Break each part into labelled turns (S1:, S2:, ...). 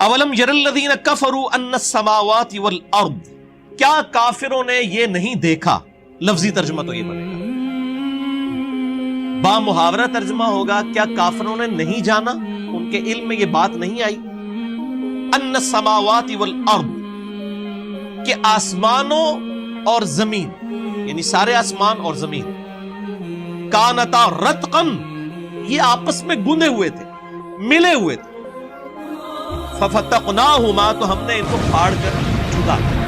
S1: اولم یرالذین کفروا ان السماوات والارض، کیا کافروں نے یہ نہیں دیکھا؟ لفظی ترجمہ تو یہ بنے گا، با محاورہ ترجمہ ہوگا کیا کافروں نے نہیں جانا، ان کے علم میں یہ بات نہیں آئی، ان السماوات والارض، کہ آسمانوں اور زمین، یعنی سارے آسمان اور زمین، کانتا رتقن، یہ آپس میں گندے ہوئے تھے، ملے ہوئے تھے، ففتقناہما، تو ہم نے ان کو پھاڑ کر جدا کیا۔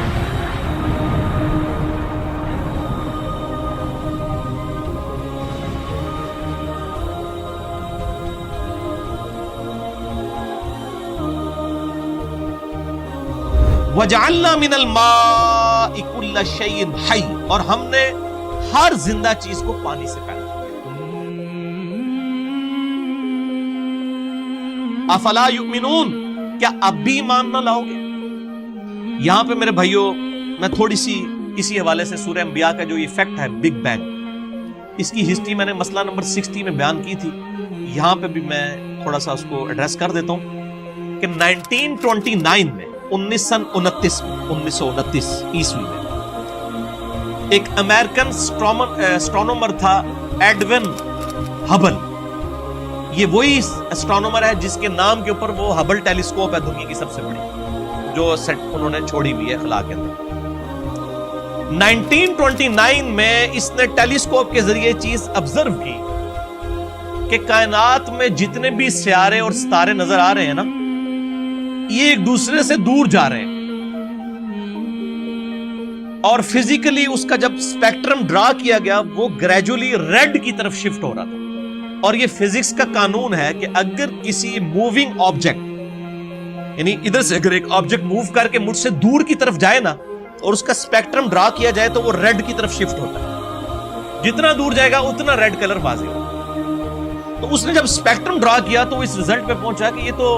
S1: وَجَعَلْنَا مِنَ الْمَاءِ كُلَّ شَيْءٍ حَيٍّ، اور ہم نے ہر زندہ چیز کو پانی سے پیدا کیا۔ افلا یؤمنون، کیا اب بھی ایمان نہ لاؤ گے؟ یہاں پہ میرے بھائیوں میں تھوڑی سی اسی حوالے سے سورہ انبیاء کا جو ایفیکٹ ہے بگ بینگ، اس کی ہسٹری میں نے مسئلہ نمبر 60 میں بیان کی تھی، یہاں پہ بھی میں تھوڑا سا اس کو ایڈریس کر دیتا ہوں کہ 1929 میں 1929 عیسوی میں ایک امریکن اسٹرونومر تھا ایڈون ہبل، یہ وہی اسٹرونومر ہے جس کے نام کے اوپر وہ ہبل ٹیلیسکوپ ہے دنیا کی سب سے بڑی، جو سیٹ انہوں نے چھوڑی ہوئی ہے خلا کے اندر۔ 1929 میں اس نے ٹیلیسکوپ کے ذریعے چیز آبزرو کی کہ کائنات میں جتنے بھی سیارے اور ستارے نظر آ رہے ہیں نا، یہ ایک دوسرے سے دور جا رہے ہیں، اور فزیکلی اس کا جب اسپیکٹرم ڈرا کیا گیا وہ گریجولی ریڈ کی طرف شفٹ ہو رہا تھا۔ اور یہ فزکس کا قانون ہے کہ اگر کسی موونگ آبجیکٹ، یعنی ادھر سے اگر ایک آبجیکٹ موو کر کے مجھ سے دور کی طرف جائے نا اور اس کا اسپیکٹرم ڈرا کیا جائے تو وہ ریڈ کی طرف شفٹ ہوتا ہے، جتنا دور جائے گا اتنا ریڈ کلر واضح ہوگا۔ تو اس نے جب اسپیکٹرم ڈرا کیا تو اس ریزلٹ پہ پہنچا کہ یہ تو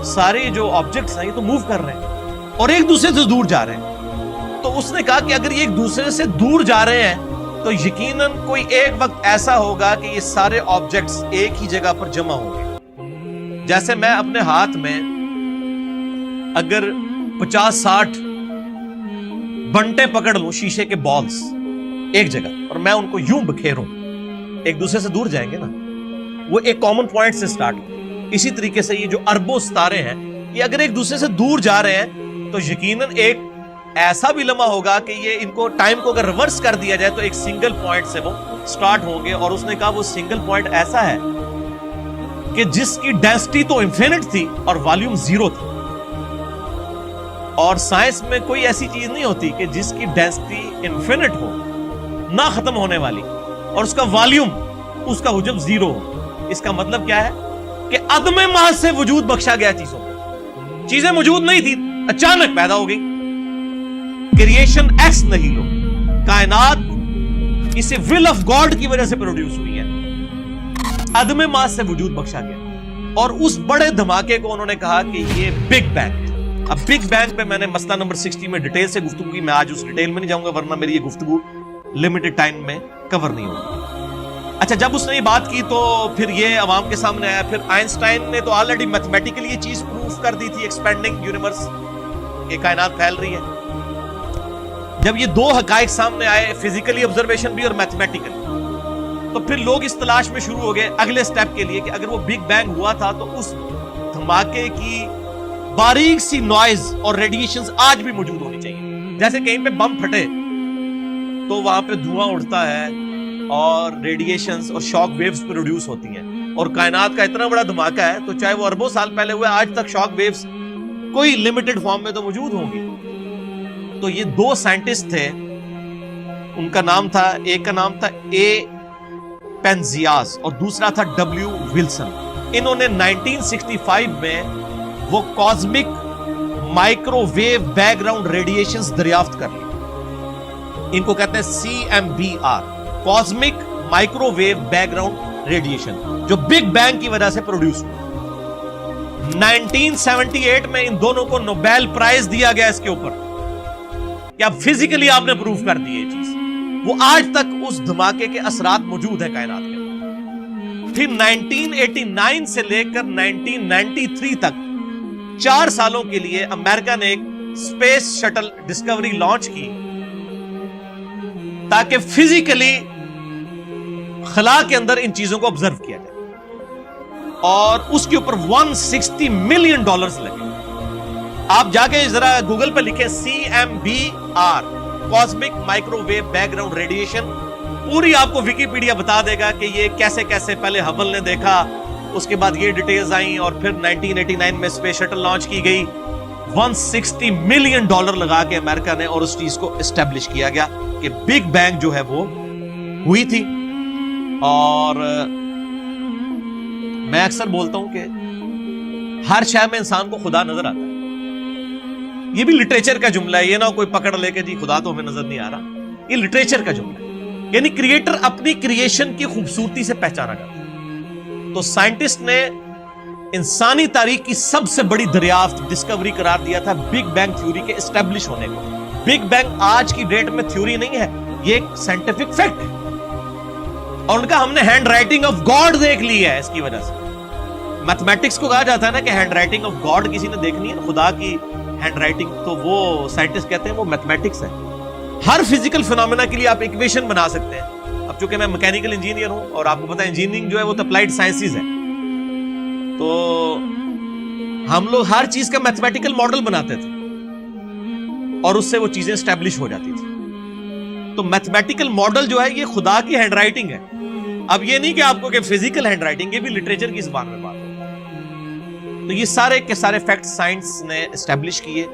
S1: سارے جو آبجیکٹس ہیں یہ تو موو کر رہے ہیں اور ایک دوسرے سے دور جا رہے ہیں۔ تو اس نے کہا کہ اگر یہ ایک دوسرے سے دور جا رہے ہیں تو یقیناً کوئی ایک وقت ایسا ہوگا کہ یہ سارے آبجیکٹس ایک ہی جگہ پر جمع ہوں گے۔ جیسے میں اپنے ہاتھ میں اگر 50-60 بنٹے پکڑ لوں شیشے کے بالز ایک جگہ اور میں ان کو یوں بکھیروں، ایک دوسرے سے دور جائیں گے نا، وہ ایک کامن پوائنٹ سے سٹارٹ ہو۔ اسی طریقے سے یہ جو اربوں ستارے ہیں یہ اگر ایک دوسرے سے دور جا رہے ہیں تو یقیناً ایک ایسا بھی لمحہ ہوگا کہ یہ ان کو ٹائم کو اگر ریورس کر دیا جائے تو ایک سنگل پوائنٹ سے وہ سٹارٹ ہوں گے۔ اور اس نے کہا وہ سنگل پوائنٹ ایسا ہے کہ جس کی ڈینسٹی تو انفینٹ تھی اور والیوم 0 تھی، اور سائنس میں کوئی ایسی چیز نہیں ہوتی کہ جس کی ڈینسٹی انفینٹ ہو، نہ ختم ہونے والی، اور اس کا والیوم، اس کا حجم 0 ہو۔ اس کا مطلب کیا ہے کہ عدم محض سے وجود بخشا گیا چیزوں کو، چیزیں موجود نہیں تھی اچانک پیدا ہو گئی، کریشن ایکس نہیں لو، کائنات کسی ول آف گاڈ کی وجہ سے پروڈیوس ہوئی ہے، عدم محض سے وجود بخشا گیا۔ اور اس بڑے دھماکے کو انہوں نے کہا کہ یہ بگ بینگ۔ اب بگ بینگ پہ میں نے مسئلہ نمبر 60 میں ڈیٹیل سے گفتگو کی، میں آج اس ڈیٹیل میں نہیں جاؤں گا ورنہ میری یہ گفتگو لمیٹڈ ٹائم میں کور نہیں ہوگی۔ اچھا، جب اس نے یہ بات کی تو پھر یہ عوام کے سامنے آیا۔ پھر آئنسٹائن نے تو آلریڈی میتھمیٹیکلی یہ چیز پروف کر دی تھی، ایکسپینڈنگ یونیورس، کہ کائنات پھیل رہی ہے۔ جب یہ دو حقائق سامنے آئے، فزیکلی آبزرویشن بھی اور میتھمیٹیکلی، تو پھر لوگ اس تلاش میں شروع ہو گئے اگلے سٹیپ کے لیے کہ اگر وہ بگ بینگ ہوا تھا تو اس دھماکے کی باریک سی نوائز اور ریڈیشنز آج بھی موجود ہونی چاہیے۔ جیسے کہیں پہ بم پھٹے تو وہاں پہ دھواں اڑتا ہے اور ریڈیشنز اور شاک ویوز پروڈیوس ہوتی ہیں، اور کائنات کا اتنا بڑا دھماکہ ہے تو چاہے وہ اربوں سال پہلے ہوئے، آج تک شاک ویوز کوئی لمیٹڈ فارم میں تو موجود ہوں گی۔ تو یہ دو سائنٹسٹ تھے، ان کا نام تھا، ایک کا نام تھا اے پینزیاز اور دوسرا تھا ڈبلیو ولسن۔ انہوں نے 1965 میں وہ cosmic microwave background radiations دریافت کر لی، ان کو کہتے ہیں CMBR، cosmic microwave background radiation, جو بگ بینگ کی وجہ سے پروڈیوس ہوئی۔ 1978 میں ان دونوں کو نوبیل پرائز دیا گیا اس کے اوپر، کیا فزیکلی آپ نے پروف کر دی یہ چیز۔ وہ آج تک اس دھماکے کے اثرات موجود ہیں کائنات کے۔ پھر 1989 سے لے کر 1993 تک 4 سالوں کے لیے امریکہ نے ایک اسپیس شٹل ڈسکوری لانچ کی تاکہ فزیکلی خلا کے اندر ان چیزوں کو آبزرو کیا جائے، اور اس کے اوپر $160 ملین لگے۔ آپ جا کے ذرا گوگل پہ لکھیں CMBR، cosmic microwave background radiation, پوری آپ کو ویکیپیڈیا بتا دے گا کہ یہ کیسے کیسے پہلے ہبل نے دیکھا، اس کے بعد یہ ڈیٹیلز آئیں، اور پھر 1989 میں اسپیس شٹل لانچ کی گئی۔ $160 ملین لگا کے امریکہ نے، اور اس چیز کو اسٹیبلش کیا گیا کہ بگ بینگ جو ہے وہ ہوئی تھی۔ اور میں اکثر بولتا ہوں کہ ہر شے میں انسان کو خدا نظر آتا ہے، یہ بھی لٹریچر کا جملہ ہے، یہ نہ کوئی پکڑ لے کے جی خدا تو ہمیں نظر نہیں آ رہا، یہ لٹریچر کا جملہ ہے، یعنی کریٹر اپنی کریشن کی خوبصورتی سے پہچانا جاتا ہے۔ تو سائنٹسٹ نے انسانی تاریخ کی سب سے بڑی دریافت ڈسکوری قرار دیا تھا بگ بینگ تھیوری کے اسٹیبلش ہونے کو۔ بگ بینگ آج کی ڈیٹ میں تھیوری نہیں ہے، یہ ایک سائنٹیفک فیکٹ ہے، اور ان کا ہم نے ہینڈ رائٹنگ آف گاڈ دیکھ لی ہے۔ اس کی وجہ سے میتھمیٹکس کو کہا جاتا ہے نا کہ ہینڈ رائٹنگ آف گاڈ کسی نے دیکھنی ہے، خدا کی ہینڈ رائٹنگ، تو وہ سائنٹسٹ کہتے ہیں وہ میتھمیٹکس ہے۔ ہر فزیکل فینومینا کے لیے آپ ایکویشن بنا سکتے ہیں۔ اب چونکہ میں میکینیکل انجینئر ہوں، اور آپ کو پتا ہے انجینئرنگ جو ہے وہ اپلائیڈ سائنسز ہے، تو ہم لوگ ہر چیز کا میتھمیٹیکل ماڈل بناتے تھے، اور اس سے وہ چیزیں اسٹیبلش ہو جاتی تھی۔ تو میتھمیٹیکل ماڈل جو ہے یہ خدا کی ہینڈ رائٹنگ ہے۔ اب یہ نہیں کہ آپ کو کہ فزیکل ہینڈ رائٹنگ، یہ بھی لٹریچر کی زبان میں بات ہے۔ تو یہ سارے کے سارے فیکٹ سائنس نے اسٹیبلش کیے،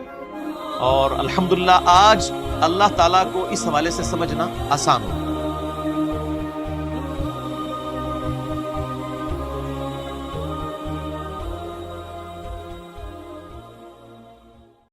S1: اور الحمدللہ آج اللہ تعالیٰ کو اس حوالے سے سمجھنا آسان ہو۔